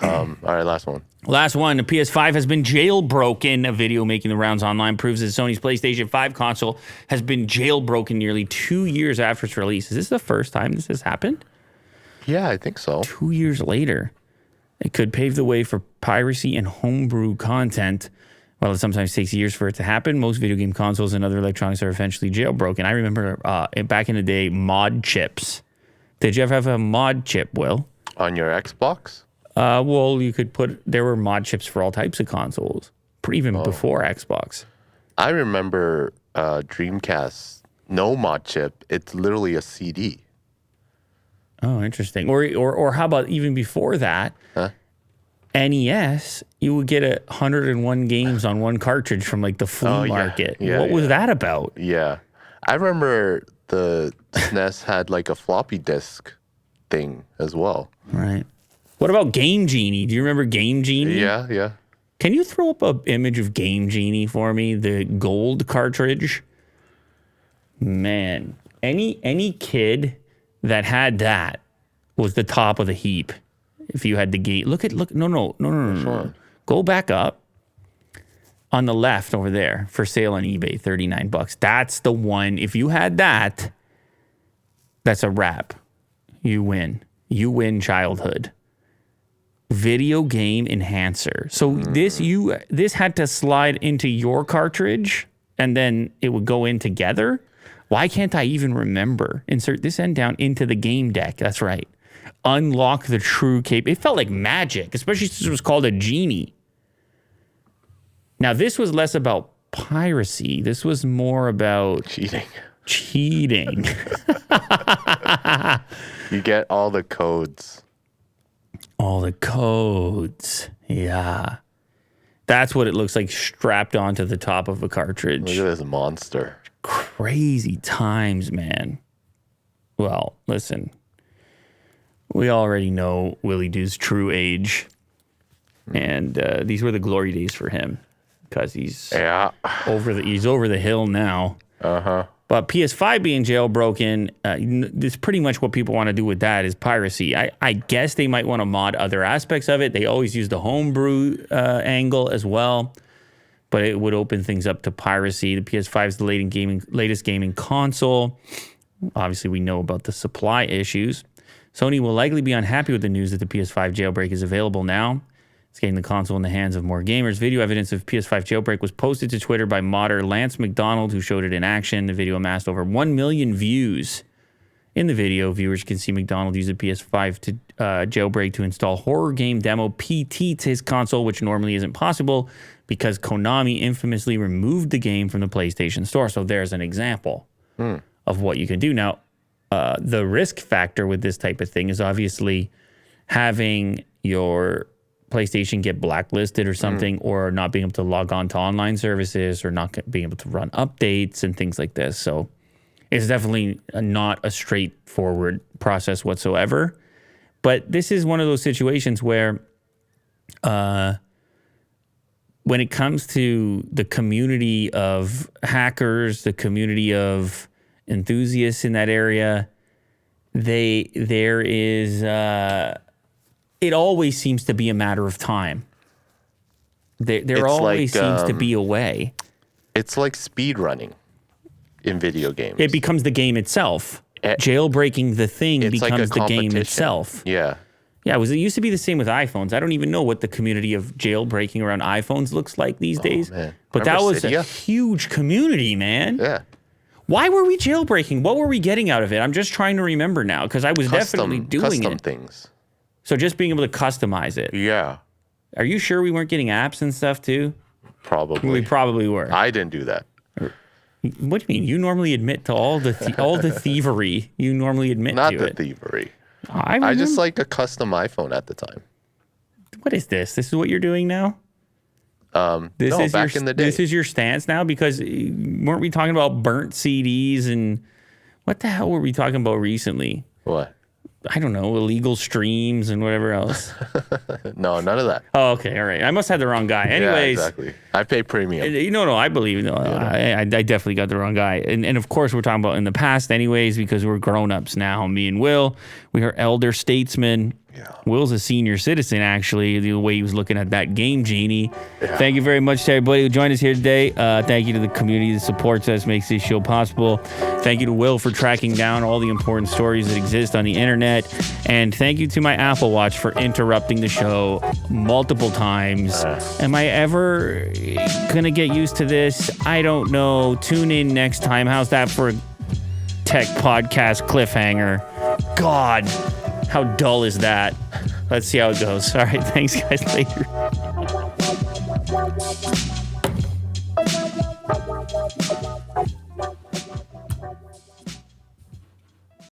All right, last one. Last one, the PS5 has been jailbroken. A video making the rounds online proves that Sony's PlayStation 5 console has been jailbroken nearly 2 years after its release. Is this the first time this has happened? Yeah, I think so. 2 years later. It could pave the way for piracy and homebrew content. While it sometimes takes years for it to happen, most video game consoles and other electronics are eventually jailbroken. I remember back in the day, mod chips. Did you ever have a mod chip, Will? On your Xbox? Well, there were mod chips for all types of consoles, even before Xbox. I remember Dreamcast, no mod chip. It's literally a CD. Oh, interesting. Or how about even before that? Huh? NES, you would get 101 games on one cartridge from like the flea market. Yeah, what was that about? Yeah. I remember the SNES had like a floppy disk thing as well. Right. What about Game Genie? Do you remember Game Genie? Yeah. Can you throw up an image of Game Genie for me? The gold cartridge? Man, any kid that had that was the top of the heap. If you had the game, no. Go back up on the left over there for sale on eBay, $39. That's the one. If you had that, that's a wrap. You win. You win childhood. Video game enhancer. So this had to slide into your cartridge and then it would go in together. Why can't I even remember? Insert this end down into the game deck. That's right. Unlock the true cape. It felt like magic, especially since it was called a genie. Now, this was less about piracy. This was more about cheating. You get all the codes. All the codes. Yeah. That's what it looks like strapped onto the top of a cartridge. Look at this monster. Crazy times, man. Well, listen. We already know Willie Doo's true age. And these were the glory days for him. Because he's over the hill now. Uh-huh. But PS5 being jailbroken, this pretty much what people want to do with that is piracy. I guess they might want to mod other aspects of it. They always use the homebrew angle as well. But it would open things up to piracy. The PS5 is the latest gaming console. Obviously, we know about the supply issues. Sony will likely be unhappy with the news that the PS5 jailbreak is available now. It's getting the console in the hands of more gamers. Video evidence of PS5 jailbreak was posted to Twitter by modder Lance McDonald, who showed it in action. The video amassed over 1 million views. In the video, viewers can see McDonald use a PS5 to jailbreak to install horror game demo PT to his console, which normally isn't possible because Konami infamously removed the game from the PlayStation Store. So there's an example of what you can do. Now, the risk factor with this type of thing is obviously having your PlayStation get blacklisted or something, or not being able to log on to online services, or not being able to run updates and things like this. So it's definitely not a straightforward process whatsoever. But this is one of those situations where when it comes to the community of hackers, the community of enthusiasts in that area, there is it always seems to be a matter of time. There always seems to be a way. It's like speed running in video games. It becomes the game itself. Jailbreaking the thing becomes like the game itself. Yeah. Yeah, it used to be the same with iPhones. I don't even know what the community of jailbreaking around iPhones looks like these days. Man. But Remember that was Cydia? a huge community, man. Yeah. Why were we jailbreaking? What were we getting out of it? I'm just trying to remember now because I was definitely doing custom it. things. So just being able to customize it. Yeah. Are you sure we weren't getting apps and stuff too? Probably. We probably were. I didn't do that. What do you mean? You normally admit to all the thievery. You normally admit Not to the it. thievery. I just like a custom iPhone at the time. What is this? This is what you're doing now? No, back in the day. This is your stance now? Because weren't we talking about burnt CDs and what the hell were we talking about recently? What? I don't know, illegal streams and whatever else. No, none of that. Oh, okay, all right. I must have the wrong guy. Anyways, yeah, exactly. I pay premium. No, I believe. No, I definitely got the wrong guy. And of course, we're talking about in the past anyways, because we're grown-ups now. Me and Will, we are elder statesmen. Yeah. Will's a senior citizen, actually, the way he was looking at that game, Genie. Yeah. Thank you very much to everybody who joined us here today. Thank you to the community that supports us, makes this show possible. Thank you to Will for tracking down all the important stories that exist on the internet. And thank you to my Apple Watch for interrupting the show multiple times. Am I ever going to get used to this? I don't know. Tune in next time. How's that for a tech podcast cliffhanger? God. How dull is that? Let's see how it goes. All right, thanks, guys. Later.